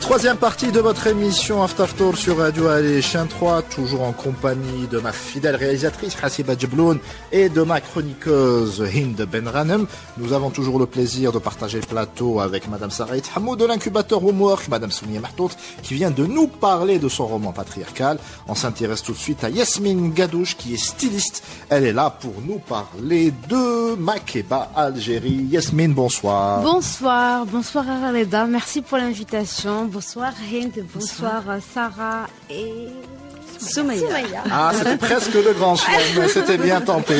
Troisième partie de votre émission After Tour sur Radio Allez Chien 3, toujours en compagnie de ma fidèle réalisatrice Hassiba Djebloun et de ma chroniqueuse Hind Benranem. Nous avons toujours le plaisir de partager le plateau avec Madame Sarait Hamoud de l'incubateur Homework, Madame Soumia Mahtout qui vient de nous parler de son roman patriarcal. On s'intéresse tout de suite à Yasmine Gadouche qui est styliste. Elle est là pour nous parler de Makeba, Algérie. Yasmine, bonsoir. Bonsoir Araleda, merci pour l'invitation. Bonsoir Hind, bonsoir Sarah et Soumaya. Ah, c'était presque le grand chelem, mais c'était bien tenté.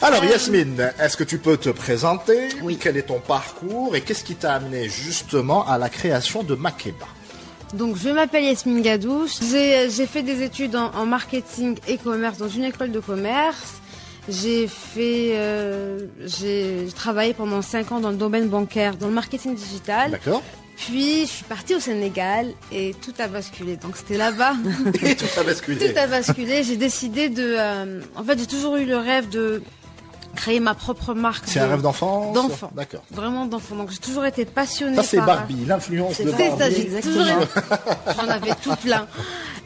Alors Yasmine, est-ce que tu peux te présenter? Oui. Quel est ton parcours et qu'est-ce qui t'a amené justement à la création de Makeba? Donc je m'appelle Yasmine Gadouche, j'ai fait des études en marketing et commerce dans une école de commerce. J'ai travaillé pendant 5 ans dans le domaine bancaire, dans le marketing digital. D'accord. Puis je suis partie au Sénégal et tout a basculé. Donc c'était là-bas. Et tout a basculé. Tout a basculé. J'ai décidé en fait, j'ai toujours eu le rêve de créer ma propre marque. C'est un rêve d'enfance? D'enfant. D'accord. Vraiment d'enfant. Donc j'ai toujours été passionnée Ça c'est par... Barbie, l'influence de Barbie. C'est ça, j'ai toujours J'en avais tout plein.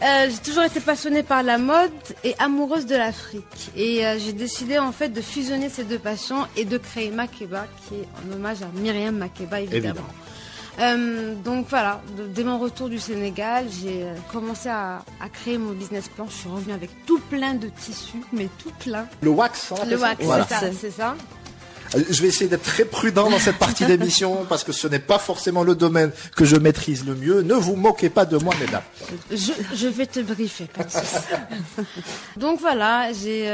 J'ai toujours été passionnée par la mode et amoureuse de l'Afrique. Et j'ai décidé en fait de fusionner ces deux passions et de créer Makeba, qui est en hommage à Myriam Makeba évidemment. Donc voilà, dès mon retour du Sénégal, j'ai commencé à créer mon business plan. Je suis revenue avec tout plein de tissus, mais tout plein. Le wax, on appelle Le ça? wax, Voilà. c'est ça. Je vais essayer d'être très prudent dans cette partie d'émission parce que ce n'est pas forcément le domaine que je maîtrise le mieux. Ne vous moquez pas de moi, mesdames. Je vais te briefer, pas de souci. Donc voilà,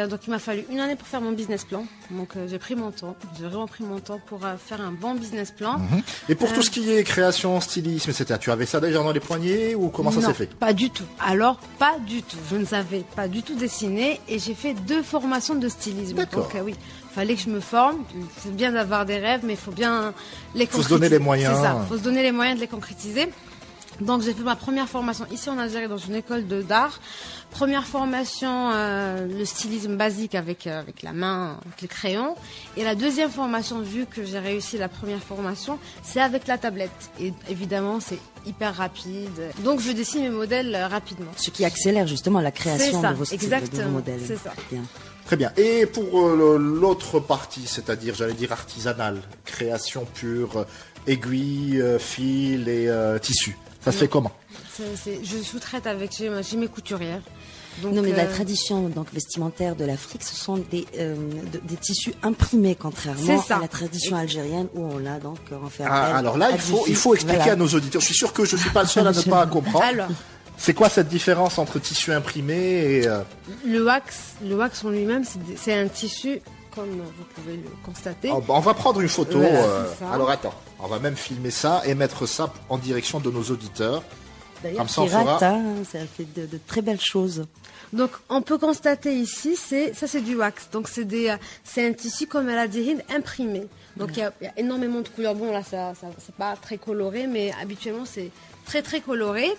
donc il m'a fallu 1 année pour faire mon business plan. Donc j'ai pris mon temps, j'ai vraiment pris mon temps pour faire un bon business plan. Et pour tout ce qui est création, stylisme, etc., tu avais ça déjà dans les poignets ou comment ça s'est fait? Pas du tout. Alors, pas du tout. Je ne savais pas du tout dessiner et j'ai fait 2 formations de stylisme. D'accord. Donc oui, fallait que je me forme. C'est bien d'avoir des rêves, mais il faut bien les concrétiser. Faut se donner les moyens. C'est ça, faut se donner les moyens de les concrétiser. Donc j'ai fait ma première formation ici en Algérie dans une école d'art. Première formation, le stylisme basique avec la main, avec le crayon. Et la deuxième formation, vu que j'ai réussi la première formation, c'est avec la tablette. Et évidemment, c'est hyper rapide. Donc je dessine mes modèles rapidement. Ce qui accélère justement la création de vos styles, exactement, de vos modèles. c'est ça. Bien. Très bien. Et pour l'autre partie, c'est-à-dire, j'allais dire artisanale, création pure, aiguille, fil et tissu, ça se fait comment? Je sous-traite j'ai mes couturières. Donc, non, mais la tradition donc vestimentaire de l'Afrique, ce sont des tissus imprimés, contrairement à la tradition algérienne où on l'a donc en fait. Alors là, il faut expliquer à nos auditeurs. Je suis sûr que je suis pas le seul à ne pas comprendre. Alors, c'est quoi cette différence entre tissu imprimé et le wax en lui-même, c'est un tissu, comme vous pouvez le constater. On va prendre une photo. Voilà, alors attends, on va même filmer ça et mettre ça en direction de nos auditeurs. D'ailleurs, ça fait de très belles choses. Donc, on peut constater ici, c'est du wax. Donc, c'est un tissu, comme elle a dit, imprimé. Donc, il y a énormément de couleurs. Bon, là, c'est pas très coloré, mais habituellement, c'est très, très coloré.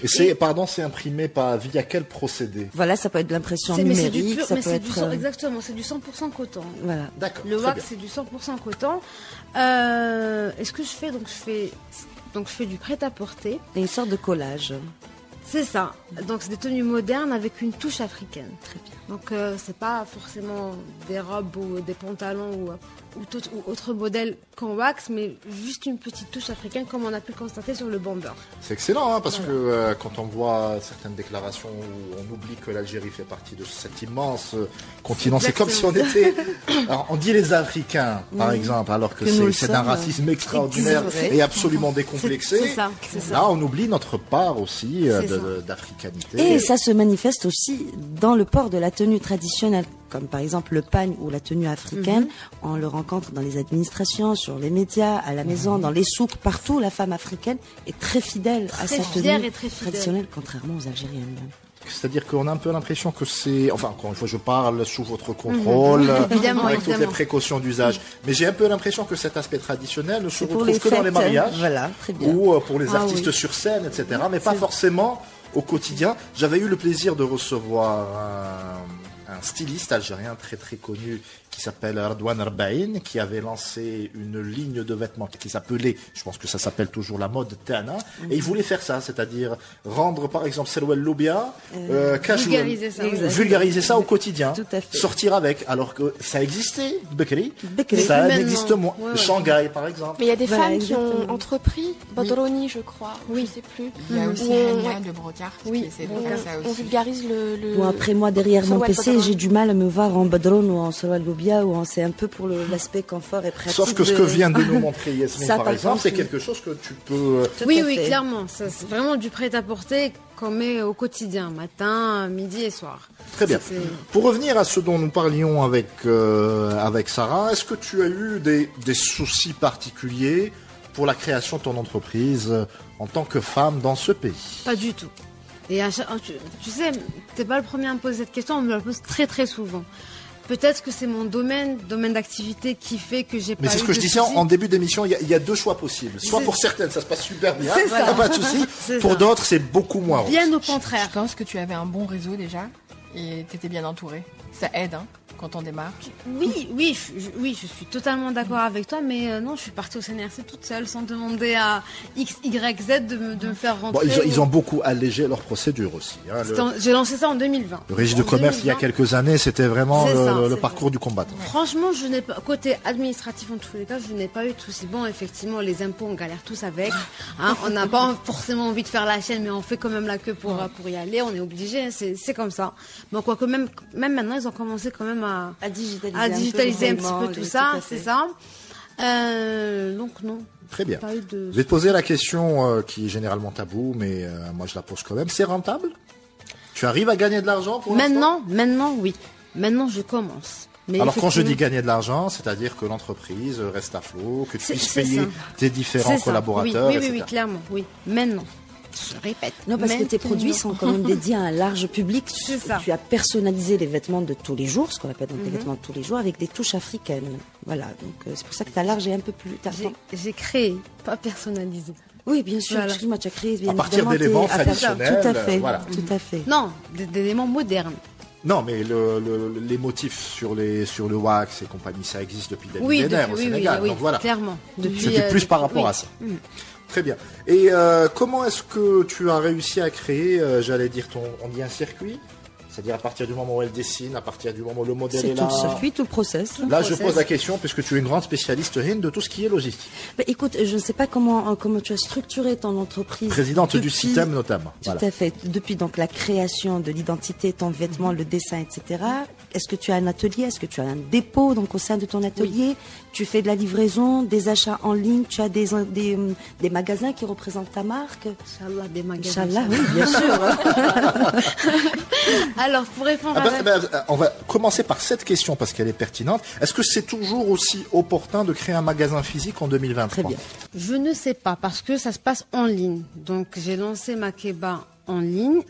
Et c'est imprimé via quel procédé? Voilà, ça peut être de l'impression numérique, exactement, c'est du 100% coton. Voilà. D'accord. Le wax, c'est du 100% coton. Est-ce que je fais? Donc, je fais du prêt-à-porter. Et une sorte de collage. C'est ça. Donc, c'est des tenues modernes avec une touche africaine. Très bien. Donc, c'est pas forcément des robes ou des pantalons ou autre modèle qu'en wax, mais juste une petite touche africaine, comme on a pu le constater sur le bomber. C'est excellent, parce que quand on voit certaines déclarations où on oublie que l'Algérie fait partie de cet immense continent, c'est comme si on était... Alors, on dit les Africains, par exemple, alors que c'est d'un racisme extraordinaire et absolument décomplexé. C'est ça. Là, on oublie notre part aussi d'africanité. Et ça se manifeste aussi dans le port de la tenue traditionnelle, comme par exemple le pagne ou la tenue africaine. On le rencontre dans les administrations, sur les médias, à la maison, dans les souks, partout. La femme africaine est très fidèle à sa tenue traditionnelle, contrairement aux Algériennes. C'est-à-dire qu'on a un peu l'impression que c'est... Enfin, encore une fois, je parle sous votre contrôle, avec toutes les précautions d'usage. Mais j'ai un peu l'impression que cet aspect traditionnel ne se retrouve que dans les mariages, ou pour les artistes sur scène, etc. Mais pas forcément au quotidien. J'avais eu le plaisir de recevoir un un styliste algérien très très connu qui s'appelle Ardouane Arbaïn, qui avait lancé une ligne de vêtements qui s'appelait, je pense que ça s'appelle toujours la mode Tana, et il voulait faire ça, c'est-à-dire rendre par exemple Serwel Loubia, vulgariser ça au quotidien, sortir avec, alors que ça existait, Bekri, ça n'existe moins. Shanghai par exemple. Mais il y a des femmes qui ont entrepris, Badroni je crois, je sais plus. Il y a aussi Rania de Brocard qui essaie de faire ça aussi. On vulgarise le... Bon, après moi derrière mon PC, j'ai du mal à me voir en Badron ou en Serwel Loubia, ou c'est un peu pour l'aspect confort et pratique. Sauf que ce que vient de nous montrer Yasmine par exemple, c'est quelque chose que tu peux... Oui, clairement, c'est vraiment du prêt-à-porter qu'on met au quotidien, matin, midi et soir. Très bien. Pour revenir à ce dont nous parlions avec Sarah, est-ce que tu as eu des soucis particuliers pour la création de ton entreprise en tant que femme dans ce pays? Pas du tout. Et tu sais, t'es pas le premier à me poser cette question, on me la pose très très souvent. Peut-être que c'est mon domaine d'activité qui fait que j'ai pas eu de soucis. Mais c'est ce que je disais en début d'émission, il y a deux choix possibles. Soit pour certaines, ça se passe super bien, pas de souci. Pour d'autres, c'est beaucoup moins rose. Bien au contraire. Je pense que tu avais un bon réseau déjà et t'étais bien entourée. Ça aide, hein, quand on démarre. Oui, je suis totalement d'accord avec toi, mais non, je suis partie au CNRC toute seule sans demander à X, Y, Z de me faire rentrer. Bon, ils ont beaucoup allégé leurs procédures aussi. Hein, j'ai lancé ça en 2020. Le registre de commerce, il y a quelques années, c'était vraiment le parcours du combattant. Franchement, je n'ai pas, côté administratif en tous les cas, je n'ai pas eu de soucis. Bon, effectivement, les impôts, on galère tous avec. Hein, on n'a pas forcément envie de faire la chaîne, mais on fait quand même la queue pour y aller. On est obligé, hein, c'est comme ça. Bon, quoique même maintenant, ils ont commencé quand même à digitaliser un petit peu tout ça, c'est ça. Donc non. Très bien. Je vais te poser la question qui est généralement taboue, mais moi je la pose quand même. C'est rentable? Tu arrives à gagner de l'argent pour l'instant? Maintenant, oui. Maintenant, je commence. Mais alors quand je dis gagner de l'argent, c'est-à-dire que l'entreprise reste à flot, que tu puisses payer tes différents collaborateurs, etc. Oui, clairement, oui. Maintenant. Je répète. Non, parce que tes produits sont quand même dédiés à un large public. Tu as personnalisé les vêtements de tous les jours, ce qu'on appelle donc les vêtements de tous les jours, avec des touches africaines. Voilà, donc c'est pour ça que ta large est un peu plus... J'ai créé, pas personnalisé. Oui, bien sûr, voilà. Excuse-moi, tu as créé... Bien à partir d'éléments traditionnels. Tout à fait, voilà. Tout à fait. Non, d'éléments modernes. Non, mais les motifs sur le wax et compagnie, ça existe depuis des millénaires au Sénégal. Oui, donc voilà. Clairement. C'était plus par rapport à ça. Très bien. Et comment est-ce que tu as réussi à créer, on dit un circuit? C'est-à-dire à partir du moment où elle dessine, à partir du moment où le modèle est là. C'est tout le circuit, tout le process. Là, je pose la question puisque tu es une grande spécialiste, Hind, de tout ce qui est logistique. Bah, écoute, je ne sais pas comment tu as structuré ton entreprise. Présidente du système notamment. Tout à fait. Depuis donc la création de l'identité, ton vêtement, le dessin, etc. Est-ce que tu as un atelier? Est-ce que tu as un dépôt donc au sein de ton atelier? Tu fais de la livraison, des achats en ligne? Tu as des magasins qui représentent ta marque? Inch'Allah, des magasins. Inch'Allah, oui, bien sûr. Alors, pour répondre on va commencer par cette question parce qu'elle est pertinente. Est-ce que c'est toujours aussi opportun de créer un magasin physique en 2023? Très bien. Je ne sais pas parce que ça se passe en ligne. Donc, j'ai lancé Makeba en ligne.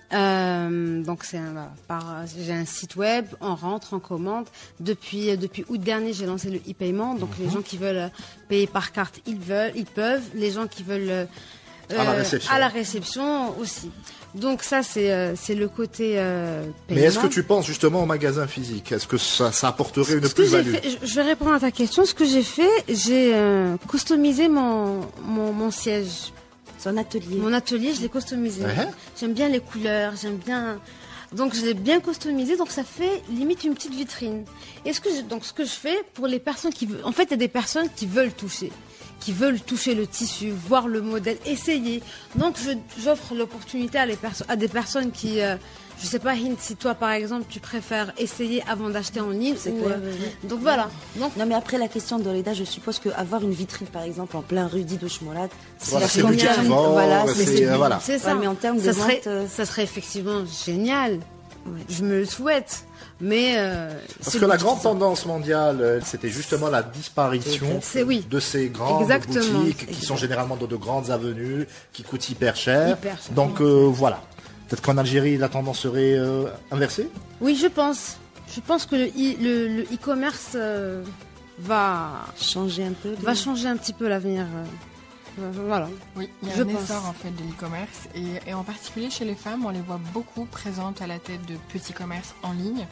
Donc, j'ai un site web, on rentre, on commande. Depuis août dernier, j'ai lancé le e-paiement. Donc, les gens qui veulent payer par carte, ils peuvent. Les gens qui veulent à la réception aussi. Donc ça, c'est le côté paiement. Mais est-ce que tu penses justement au magasin physique? Est-ce que ça apporterait une plus-value? Je vais répondre à ta question. Ce que j'ai fait, j'ai customisé mon siège. Son atelier. Mon atelier, je l'ai customisé. J'aime bien les couleurs, donc je l'ai bien customisé, donc ça fait limite une petite vitrine. Et ce que je fais pour les personnes qui veulent... En fait, il y a des personnes qui veulent toucher le tissu, voir le modèle, essayer. Donc j'offre l'opportunité à des personnes qui, je sais pas, Hind, si toi par exemple tu préfères essayer avant d'acheter en ligne. Donc voilà. Non mais après la question de Leda, je suppose qu'avoir une vitrine par exemple en plein rue d'Idoche Mourad, c'est ça. Mais en termes de ça serait effectivement génial. Ouais. Je me le souhaite. Mais parce que la grande tendance mondiale, c'était justement la disparition de ces grandes boutiques qui sont généralement dans de grandes avenues, qui coûtent hyper cher. Donc voilà. Peut-être qu'en Algérie, la tendance serait inversée? Oui, je pense. Je pense que le e-commerce va changer un peu. Va changer un petit peu l'avenir. Voilà. Oui, il y a un essor en fait de l'e-commerce et en particulier chez les femmes, on les voit beaucoup présentes à la tête de petits commerces en ligne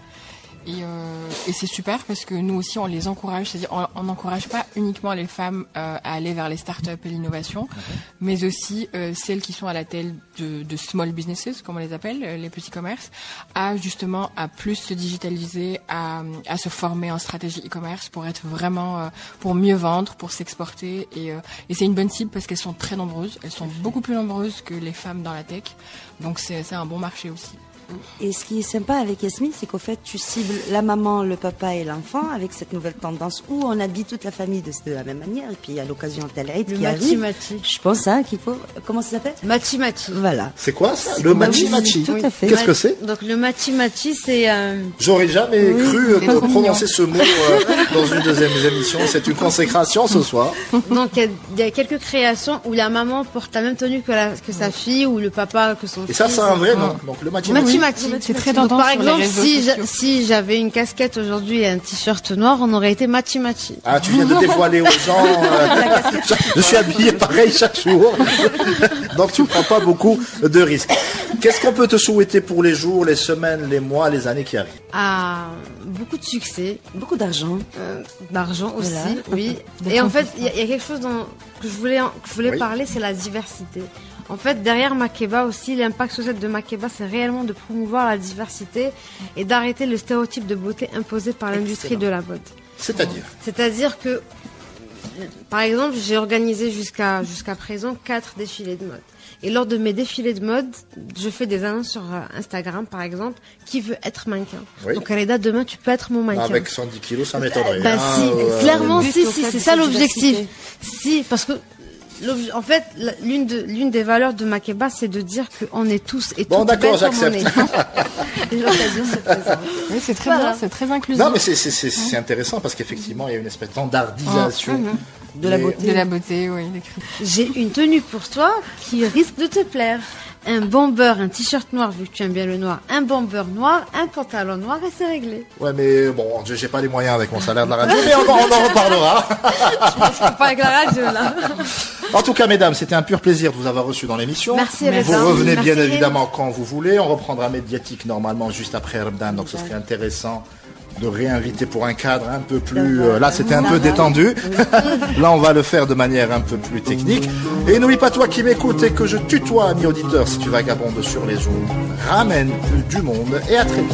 Et c'est super parce que nous aussi on les encourage, c'est-à-dire on n'encourage pas uniquement les femmes à aller vers les startups et l'innovation, mais aussi celles qui sont à la tête de small businesses, comme on les appelle, les petits commerces, à justement à plus se digitaliser, à se former en stratégie e-commerce pour être vraiment pour mieux vendre, pour s'exporter et c'est une bonne cible parce qu'elles sont très nombreuses, elles sont beaucoup plus nombreuses que les femmes dans la tech, donc c'est un bon marché aussi. Et ce qui est sympa avec Yasmine, c'est qu'au fait, tu cibles la maman, le papa et l'enfant avec cette nouvelle tendance où on habille toute la famille de la même manière. Et puis, à l'occasion Tel Eid qui arrive, je pense qu'il faut... Comment ça s'appelle ? Machi Machi. Voilà. C'est quoi ça ? Le Machi Machi. Tout à fait. Qu'est-ce que c'est ? Donc le Machi Machi, c'est... J'aurais jamais cru prononcer ce mot dans une deuxième émission. C'est une consécration ce soir. Donc il y a quelques créations où la maman porte la même tenue que sa fille ou le papa que son fils. Et ça, c'est un vrai nom. Donc le Machi Machi. C'est très Donc, tendance par sur les exemple, réseaux sociaux. si j'avais une casquette aujourd'hui et un t-shirt noir, on aurait été Machi Machi. Ah, tu viens de dévoiler aux gens. Je suis habillé pareil chaque jour. Donc tu prends pas beaucoup de risques. Qu'est-ce qu'on peut te souhaiter pour les jours, les semaines, les mois, les années qui arrivent ? Ah, beaucoup de succès, Beaucoup d'argent. d'argent aussi, Voilà. oui. Et en fait, il y a quelque chose que je voulais Oui. parler, c'est la diversité. En fait, derrière Makeba aussi, l'impact social de Makeba, c'est réellement de promouvoir la diversité et d'arrêter le stéréotype de beauté imposé par l'industrie de la mode. C'est-à-dire que, par exemple, j'ai organisé jusqu'à présent 4 défilés de mode. Et lors de mes défilés de mode, je fais des annonces sur Instagram, par exemple, qui veut être mannequin. Oui. Donc, Aleda, demain, tu peux être mon mannequin. Avec 110 kilos, ça m'étonnerait. Bah, hein, si, clairement, le but, si, au fait, c'est de ça cette l'objectif. diversité. Si, parce que, en fait, l'une des valeurs de Makeba, c'est de dire qu'on est tous et Bon, toutes d'accord, belles comme on j'accepte. est. Et l'occasion se présente. Oui, c'est très Voilà. bien, c'est très inclusif. Non, mais c'est intéressant parce qu'effectivement, il y a une espèce de standardisation. De la Mais- beauté. De la beauté, oui, les critères. J'ai une tenue pour toi qui risque de te plaire. Un bomber, un t-shirt noir, vu que tu aimes bien le noir, un bomber noir, un pantalon noir et c'est réglé. Ouais, mais bon, j'ai pas les moyens avec mon salaire de la radio, mais on en reparlera. Pas avec la radio, là. En tout cas, mesdames, c'était un pur plaisir de vous avoir reçu dans l'émission. Merci, Vous mesdames. revenez Merci, bien Hélène. évidemment quand vous voulez. On reprendra Médiatique normalement juste après Ramadan, donc ce serait intéressant de réinviter pour un cadre un peu plus... là, c'était un peu détendu. Là, on va le faire de manière un peu plus technique. Et n'oublie pas, toi qui m'écoutes et que je tutoie, ami auditeur, si tu vagabondes sur les ondes, ramène du monde et à très vite.